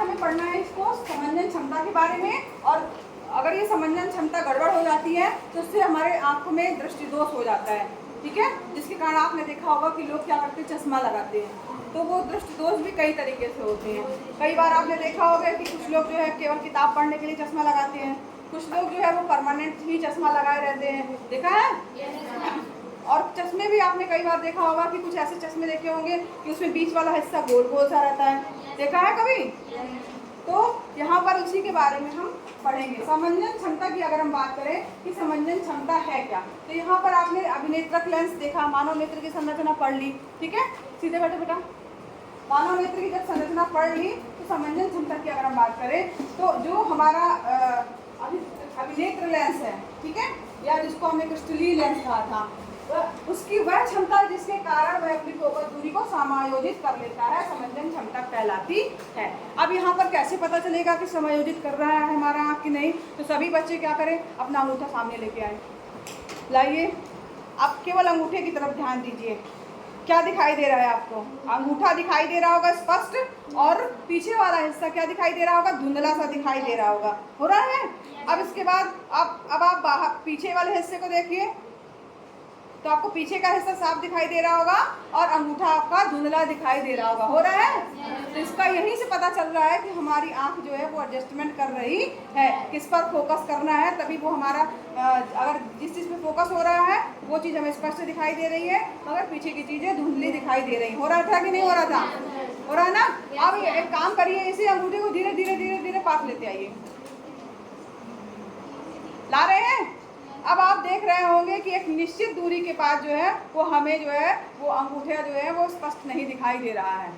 हमें पढ़ना है इसको समंजन क्षमता के बारे में। और अगर ये समंजन क्षमता गड़बड़ हो जाती है तो उससे हमारे आँखों में दृष्टि दोष हो जाता है, ठीक है, जिसके कारण आपने देखा होगा कि लोग क्या करते हैं, चश्मा लगाते हैं। तो वो दृष्टि दोष भी कई तरीके से होते हैं। कई बार आपने देखा होगा कि कुछ लोग जो है केवल किताब पढ़ने के लिए चश्मा लगाते हैं, कुछ लोग जो है वो परमानेंट ही चश्मा लगाए रहते हैं, देखा है। और चश्मे भी आपने कई बार देखा होगा कि कुछ ऐसे चश्मे देखे होंगे कि उसमें बीच वाला हिस्सा गोल गोल सा रहता है, देखा है कभी। तो यहाँ पर उसी के बारे में हम पढ़ेंगे। समंजन क्षमता की अगर हम बात करें कि समंजन क्षमता है क्या, तो यहाँ पर आपने अभिनेत्रक लेंस देखा, मानव नेत्र की संरचना पढ़ ली, ठीक है, सीधे बैठो बेटा। मानव नेत्र की जब संरचना पढ़ ली तो समंजन क्षमता की अगर हम बात करें तो जो हमारा अभिनेत्र लेंस है, ठीक है, या जिसको हमने क्रिस्टलीय लेंस कहा था, उसकी वह क्षमता जिसके कारण वह अपनी फोकस दूरी को समायोजित कर लेता है, समंजन क्षमता कहलाती है। अब यहाँ पर कैसे पता चलेगा कि समायोजित कर रहा है हमारा आँख कि नहीं, तो सभी बच्चे क्या करें, अपना अंगूठा सामने लेके आए, लाइए, आप केवल अंगूठे की तरफ ध्यान दीजिए। क्या दिखाई दे रहा है आपको, अंगूठा दिखाई दे रहा होगा स्पष्ट, और पीछे वाला हिस्सा क्या दिखाई दे रहा होगा, धुंधला सा दिखाई दे रहा होगा, हो रहा है। अब इसके बाद अब आप बाहर पीछे वाले हिस्से को देखिए, तो आपको पीछे का हिस्सा साफ दिखाई दे रहा होगा और अंगूठा आपका धुंधला दिखाई दे रहा होगा, हो रहा है। तो इसका यहीं से पता चल रहा है कि हमारी आंख जो है वो एडजस्टमेंट कर रही है, किस पर फोकस करना है, तभी वो हमारा अगर जिस चीज़ पे फोकस हो रहा है वो चीज़ हमें स्पष्ट दिखाई दे रही है, मगर पीछे की चीज़ें धुंधली दिखाई दे रही। हो रहा था कि नहीं हो रहा था, हो रहा है ना। अब एक काम करिए, इसी अंगूठे को धीरे धीरे धीरे धीरे पास लेते आइए, ला रहे हैं। अब आप देख रहे होंगे कि एक निश्चित दूरी के पास जो है वो हमें जो है वो अंगूठा जो है वो स्पष्ट नहीं दिखाई दे रहा है,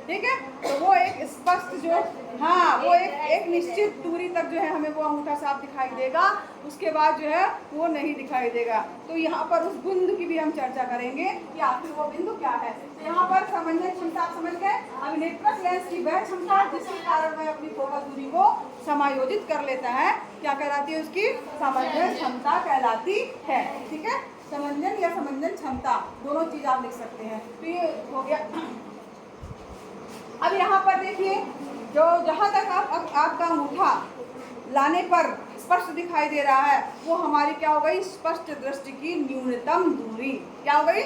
ठीक है। तो वो एक स्पष्ट जो, हाँ, वो एक निश्चित दूरी तक जो है हमें वो अंगूठा साफ दिखाई देगा, उसके बाद जो है वो नहीं दिखाई देगा। तो यहाँ पर उस बिंदु की भी हम चर्चा करेंगे कि आखिर वो बिंदु क्या है। तो यहाँ पर समंजन क्षमता समझ गए, अभिनेत्रक लेंस की वह क्षमता जिसके कारण वह अपनी फोकस दूरी को समायोजित कर लेता है, क्या कहलाती है, उसकी समंजन क्षमता कहलाती है, ठीक है। समंजन या समंजन क्षमता दोनों चीज आप लिख सकते हैं। तो ये हो गया। अब यहाँ पर देखिए, जो जहाँ तक आपका अंगूठा लाने पर स्पष्ट दिखाई दे रहा है वो हमारी क्या हो गई, स्पष्ट दृष्टि की न्यूनतम दूरी। क्या हो गई,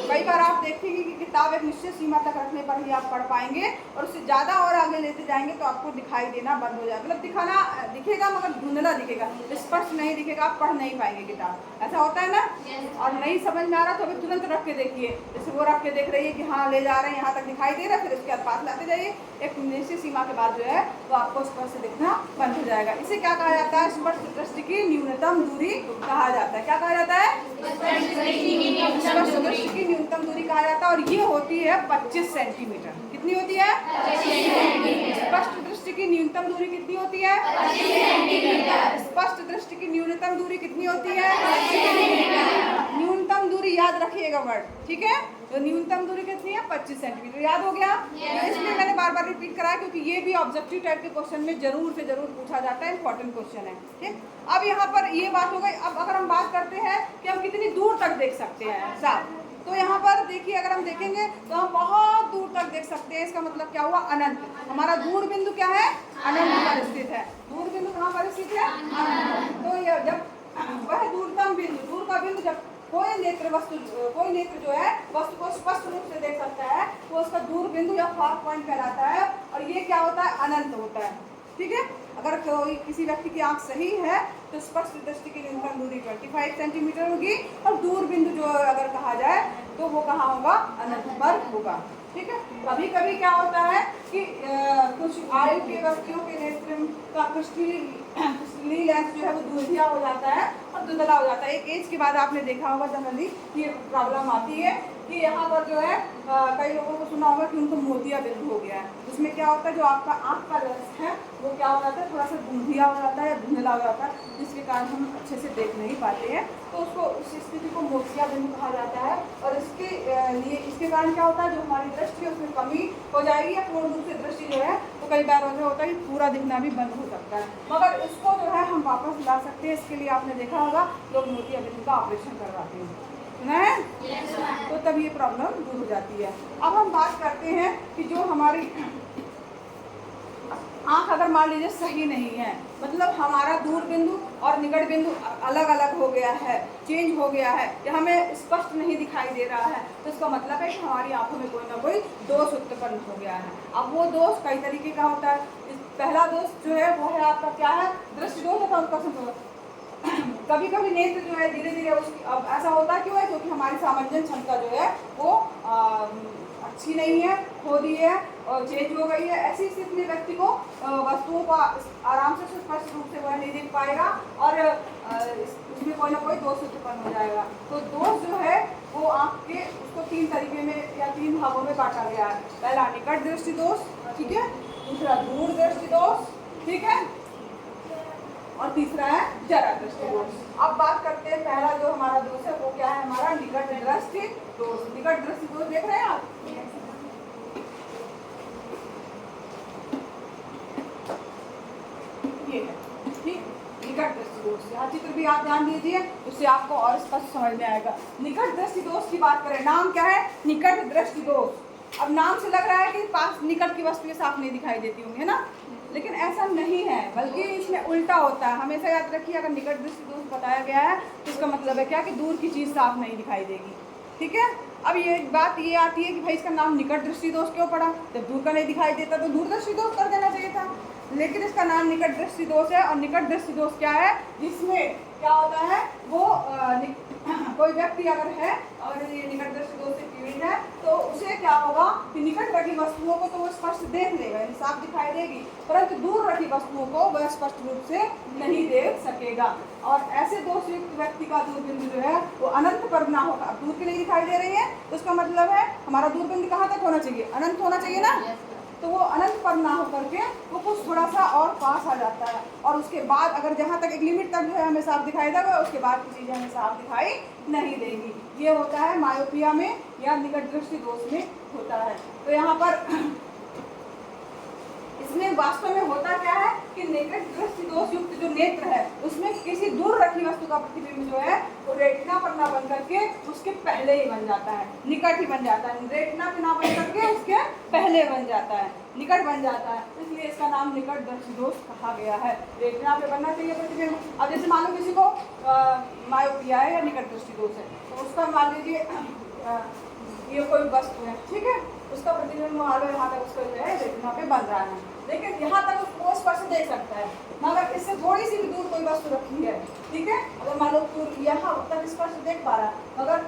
कई बार आप देखेंगे कि किताब एक निश्चित सीमा तक रखने पर ही आप पढ़ पाएंगे, और उससे ज़्यादा और आगे लेते जाएंगे तो आपको दिखाई देना बंद हो जाएगा, मतलब दिखाना दिखेगा मगर धुंधला दिखेगा, स्पष्ट नहीं दिखेगा, आप पढ़ नहीं पाएंगे किताब, ऐसा होता है ना। और नहीं समझ में आ रहा तो अभी तुरंत रख के देखिए, जैसे वो रख के देख रही है कि हाँ ले जा रहे हैं, यहाँ तक दिखाई दे रहा है, फिर उसके बाद पास लाते जाइए, एक निश्चित सीमा के बाद जो है वो आपको स्पष्ट दिखना बंद हो जाएगा। इसे क्या कहा जाता है, स्पष्ट दृष्टि की न्यूनतम दूरी कहा जाता है। क्या कहा जाता है, स्पष्ट दृष्टि की न्यूनतम दूरी कहा जाता है, और ये होती है 25 सेंटीमीटर। कितनी होती है, स्पष्ट दृष्टि की न्यूनतम दूरी कितनी होती है, 25 सेंटीमीटर। स्पष्ट दृष्टि की न्यूनतम दूरी कितनी होती है, 25 सेंटीमीटर। न्यूनतम दूरी याद रखिएगा वर्ड, ठीक है। तो न्यूनतम दूरी कितनी है, 25 सेंटीमीटर, याद हो गया। इसलिए मैंने बार बार रिपीट कराया क्योंकि ये भी ऑब्जेक्टिव टाइप के क्वेश्चन में जरूर से जरूर पूछा जाता है, इंपॉर्टेंट क्वेश्चन है, ठीक। अब यहाँ पर ये बात हो गई। अब अगर हम बात करते हैं कि हम कितनी दूर तक देख सकते हैं साहब, तो यहाँ पर देखिए, अगर हम देखेंगे तो हम बहुत दूर तक देख सकते हैं। इसका मतलब क्या हुआ, अनंत। हमारा दूर बिंदु क्या है, अनंत पर स्थित है। दूर बिंदु कहाँ पर स्थित है, अनंत। तो ये जब वह दूरतम बिंदु, दूर का बिंदु, जब कोई नेत्र जो है वस्तु को स्पष्ट रूप से देख सकता है वो उसका दूर बिंदु या फार पॉइंट कहलाता है, और ये क्या होता है, अनंत होता है, ठीक है। अगर कोई किसी व्यक्ति की आंख सही है तो स्पष्ट दृष्टि की न्यूनतम दूरी 25 सेंटीमीटर होगी, और दूर बिंदु जो अगर कहा जाए तो वो कहाँ होगा, अनंत पर होगा, ठीक है। कभी कभी क्या होता है कि कुछ आयु के व्यक्तियों के नेत्र का क्रिस्टलीय लेंस जो है वो धुंधला हो जाता है और धुंधला हो जाता है। एक एज के बाद आपने देखा होगा जनरली कि ये प्रॉब्लम आती है कि यहाँ पर जो है कई लोगों को सुना होगा कि उनको मोतिया बिंदु हो गया है। उसमें क्या होता है, जो आपका आँख का लेंस है वो क्या हो जाता है, थोड़ा सा धुंधला हो जाता है या धुंधला हो जाता है, जिसके कारण हम अच्छे से देख नहीं पाते हैं। तो उसको, उस स्थिति को मोतिया बिंदु कहा जाता है, और इसके लिए इसके कारण क्या होता है, जो हमारी दृष्टि है उसमें कमी हो जाएगी, या पूर्ण रूप से दृष्टि जो है तो कई बार ऐसा होता है कि पूरा दिखना भी बंद हो सकता है, मगर इसको जो है हम वापस ला सकते हैं। इसके लिए आपने देखा होगा लोग मोतिया बिंदु का ऑपरेशन करवाते हैं। तो सुना है? तो तब ये प्रॉब्लम दूर हो जाती है। अब हम बात करते हैं कि जो हमारी आँख अगर मान लीजिए सही नहीं है, मतलब हमारा दूर बिंदु और निकट बिंदु अलग अलग हो गया है, चेंज हो गया है, या हमें स्पष्ट नहीं दिखाई दे रहा है, तो इसका मतलब है कि हमारी आंखों में कोई ना कोई दोष उत्पन्न हो गया है। अब वो दोष कई तरीके का होता है। पहला दोष जो है वो है आपका क्या है? दृष्टि दोष होता है। कभी कभी नेत्र जो है धीरे धीरे उसकी, अब ऐसा होता है क्यों है? क्योंकि हमारी सामंजन क्षमता जो है वो अच्छी नहीं है, खो दी है और चेंज हो गई है। ऐसी स्थिति में व्यक्ति को वस्तुओं को आराम से स्पष्ट रूप से वह नहीं देख पाएगा और उसमें कोई ना कोई दोष उत्पन्न हो जाएगा। तो दोष जो है वो आँख के, उसको 3 तरीके में या 3 भागों में बांटा गया है। पहला निकट दृष्टि दोष, ठीक है, दूसरा दूर दृष्टि दोष, ठीक है, और तीसरा है जरा दृष्टि दोष। अब बात करते हैं पहला जो हमारा दोष है वो क्या है? हमारा निकट दृष्टि दोष। निकट दृष्टि दोष देख रहे हैं आप? ये है, ठीक, निकट दृष्टि दोष। यहाँ चित्र भी आप ध्यान दीजिए, उससे आपको और स्पष्ट समझ में आएगा। निकट दृष्टि दोष की बात करें, नाम क्या है? निकट दृष्टि दोष। अब नाम से लग रहा है कि पास निकट की वस्तुएं साफ नहीं दिखाई देती होंगी, है ना? लेकिन ऐसा नहीं है, बल्कि इसमें उल्टा होता है। हमेशा याद रखिए, अगर निकट दृष्टि दोष बताया गया है तो इसका मतलब है क्या? कि दूर की चीज़ साफ नहीं दिखाई देगी, ठीक है। अब ये बात ये आती है कि भाई इसका नाम निकट दृष्टि दोष क्यों पड़ा? जब दूर का नहीं दिखाई देता तो दूरदृष्टि दोष कर देना चाहिए था, लेकिन इसका नाम निकट दृष्टि दोष है। और निकट दृष्टि दोष क्या है? जिसमें क्या होता है, वो कोई व्यक्ति अगर है और ये निकट दृष्टि दोष से पीड़ित है तो उसे क्या होगा कि निकट रखी वस्तुओं को तो वो स्पष्ट देख लेगा, साफ दिखाई देगी, परंतु दूर रखी वस्तुओं को वह स्पष्ट रूप से नहीं देख सकेगा। और ऐसे दोष युक्त व्यक्ति का दूर बिंदु जो है वो अनंत पर ना होगा। अब दूर की नहीं दिखाई दे रही है तो उसका मतलब है हमारा दूर बिंदु कहाँ तक होना चाहिए? अनंत होना चाहिए ना। तो वो अनंत पर ना होकर के वो कुछ थोड़ा सा और पास आ जाता है, और उसके बाद अगर जहाँ तक एक लिमिट तक जो है हमें साफ दिखाई देगा, उसके बाद की चीज़ें हमें साफ दिखाई नहीं देगी। ये होता है मायोपिया में या निकट दृष्टि दोष में होता है। तो यहाँ पर इसमें वास्तव में होता क्या है कि निकट दृष्टि दोष युक्त जो नेत्र है उसमें किसी दूर रखी वस्तु का प्रतिबिंब जो है वो रेटिना पर ना बन करके उसके पहले ही बन जाता है, निकट ही बन जाता है। रेटिना पे ना बन करके उसके पहले बन जाता है, निकट बन जाता है, इसलिए इसका नाम निकट दृष्टि दोष कहा गया है। रेटिना पे बनना चाहिए प्रतिबिंब। अब जैसे मान लो किसी को मायोपिया है या निकट दृष्टि दोष है, तो उसका मान लीजिए ये कोई वस्तु है, ठीक है, उसका प्रतिबिंब मान लो यहाँ तक उसका जो है रेटिना पे बन रहा है, लेकिन यहाँ तक उसको स्पष्ट देख सकता है, मगर इससे थोड़ी सी भी दूर कोई वस्तु रखी है, ठीक है, अगर मान लो यहाँ तक स्पष्ट देख पा रहा है, मगर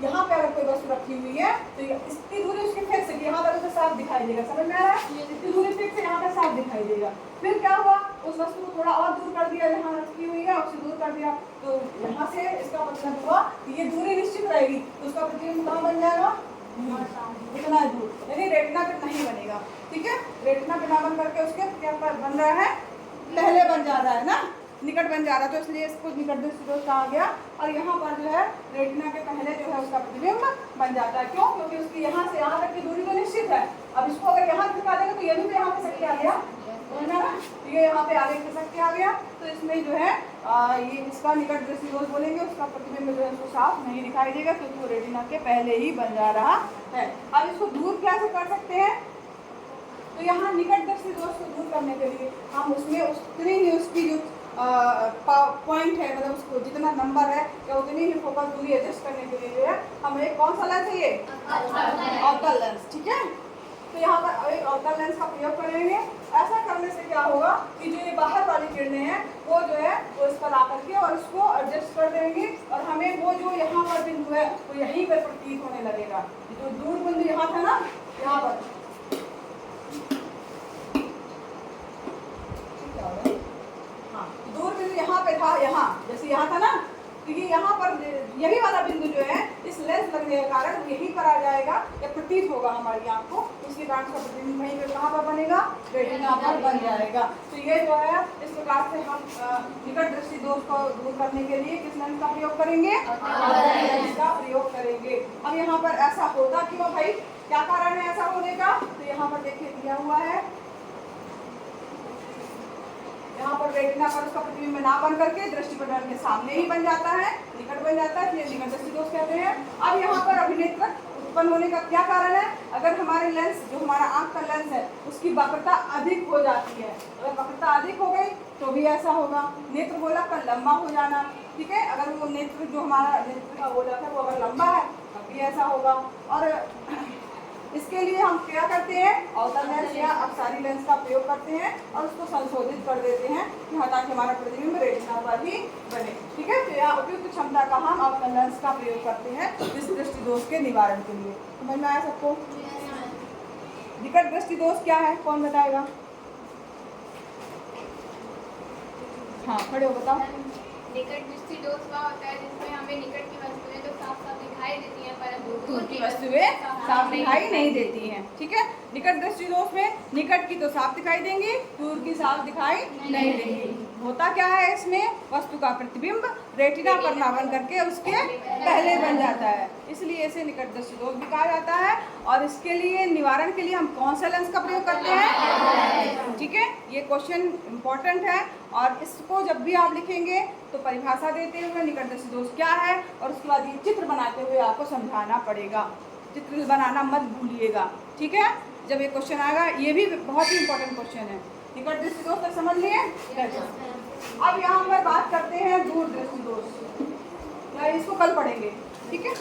यहाँ पे अगर कोई वस्तु रखी हुई है तो इसकी दूरी उसकी फिक्स है, यहाँ तक उसे साफ दिखाई देगा, समझ में आ रहा है? इसकी दूरी फिक्स है, यहाँ तक साफ दिखाई देगा। फिर क्या हुआ, उस वस्तु को थोड़ा और दूर कर दिया, यहाँ रखी हुई है उसे दूर कर दिया, तो यहाँ से इसका मतलब हुआ कि ये दूरी निश्चित रहेगी, तो उसका प्रतिबिंब कहाँ बन जाएगा? इतना दूर, यानी रेटिना पे नहीं बनेगा, ठीक है। रेटिना पे ना बन करके उसके क्या बन रहा है? पहले बन जा रहा है ना, निकट बन जा रहा है, तो इसलिए इसको निकट दृष्टि दोष कहा गया। और यहाँ पर जो है रेटिना के पहले जो है उसका प्रतिबिंब बन जाता है। क्यों? क्योंकि उसकी यहाँ से यहाँ तक की दूरी तो निश्चित है। अब इसको अगर यहाँ दिखा देगा तो ये भी तो यहाँ पे शक्ति आ गया, ना, ये यहाँ पे आगे शक्ति आ गया, तो इसमें जो है ये इसका निकट दृष्टि दोष बोलेंगे, उसका प्रतिबिंब जो है उसको साफ नहीं दिखाई देगा क्योंकि वो रेटिना के पहले ही बन जा रहा है। अब इसको दूर कैसे कर सकते हैं? तो यहाँ निकट दृष्टि दोष को दूर करने के लिए हम उसमें उतनी ही उसकी जो पॉइंट है, मतलब उसको जितना नंबर है या उतनी ही फोकस दूरी एडजस्ट करने के लिए जो है हमें एक कौन सा लेंस चाहिए? अवतल लेंस, ठीक है। तो यहाँ पर एक अवतल लेंस का प्रयोग करेंगे। ऐसा करने से क्या होगा कि जो ये बाहर वाली किरणें हैं वो जो है वो इस पर आकर के और इसको एडजस्ट कर देंगे, और हमें वो जो यहाँ पर बिंदु है वो यहीं पर प्रतीत होने लगेगा। जो दूर बिंदु यहाँ था ना, यहाँ पर दूर बिंदु यहाँ पे था, यहाँ जैसे यहाँ था ना, तो ये यहाँ पर यही वाला बिंदु जो है इस लेंस लगने के कारण यहीं पर आ जाएगा या प्रतीत होगा हमारी आँख को, इसके कारण इसका प्रतिबिंब वहीं पे कहाँ पर बनेगा? रेटिना पर बन जाएगा। तो ये जो है इस प्रकार से हम निकट दृष्टि दोष को दूर करने के लिए किस लेंस का प्रयोग करेंगे? लेंस का प्रयोग करेंगे। अब यहाँ पर ऐसा होता क्यों भाई, क्या कारण है ऐसा होने का? तो यहाँ पर देखिए दिया हुआ है, वहाँ पर रेटिना पर उसका प्रतिबिंब ना बन करके दृष्टिपटल के सामने ही बन जाता है, निकट बन जाता है, इसलिए निकट दृष्टि दोष कहते हैं। अब यहाँ पर अभिनेत्र उत्पन्न होने का क्या कारण है? अगर हमारे लेंस, जो हमारा आंख का लेंस है, उसकी वक्रता अधिक हो जाती है। अगर वक्रता अधिक हो गई तो भी ऐसा होगा। नेत्र गोलक का लंबा हो जाना, ठीक है, अगर वो नेत्र, जो हमारा नेत्र का गोलक है, वो अगर लंबा है तब भी ऐसा होगा। और इसके लिए हम क्या करते हैं? अवतल लेंस या अपसारी लेंस का प्रयोग करते हैं और उसको संशोधित कर देते हैं कि हाँ, ताकि हमारा प्रतिबिंब रेटिना पर ही बने, ठीक है। तो यहाँ उपयुक्त क्षमता का हम अवतल लेंस का प्रयोग करते हैं इस दृष्टि दोष के निवारण के लिए। समझ में आया सबको? निकट दृष्टि दोष क्या है, कौन बताएगा? हाँ, खड़े हो बताओ। निकट दृष्टि दोष वह होता है जिसमें हमें निकट की वस्तुएं तो साफ साफ दिखाई देती हैं, परंतु दूर की वस्तुएं साफ दिखाई नहीं देती हैं, ठीक है। निकट दृष्टि दोष में निकट की तो साफ दिखाई देंगी, दूर की साफ दिखाई नहीं देंगी। होता क्या है इसमें? वस्तु का प्रतिबिंब रेटिना पर ना बन करके उसके पहले बन जाता है, इसलिए इसे निकट दृष्टि दोष भी कहा जाता है। और इसके लिए निवारण के लिए हम कौन सा लेंस का प्रयोग करते हैं? ठीक है, ये क्वेश्चन इम्पोर्टेंट है और इसको जब भी आप लिखेंगे तो परिभाषा देते हुए निकट दृष्टि दोष क्या है और उसके बाद ये चित्र बनाते हुए आपको समझाना पड़ेगा। चित्र बनाना मत भूलिएगा, ठीक है। जब ये क्वेश्चन आएगा, ये भी बहुत ही इम्पोर्टेंट क्वेश्चन है। निकट दृष्टि दोष तक समझ लिए? अब यहाँ पर बात करते हैं दूर दृष्टि दोष, इसको कल पढ़ेंगे, ठीक है।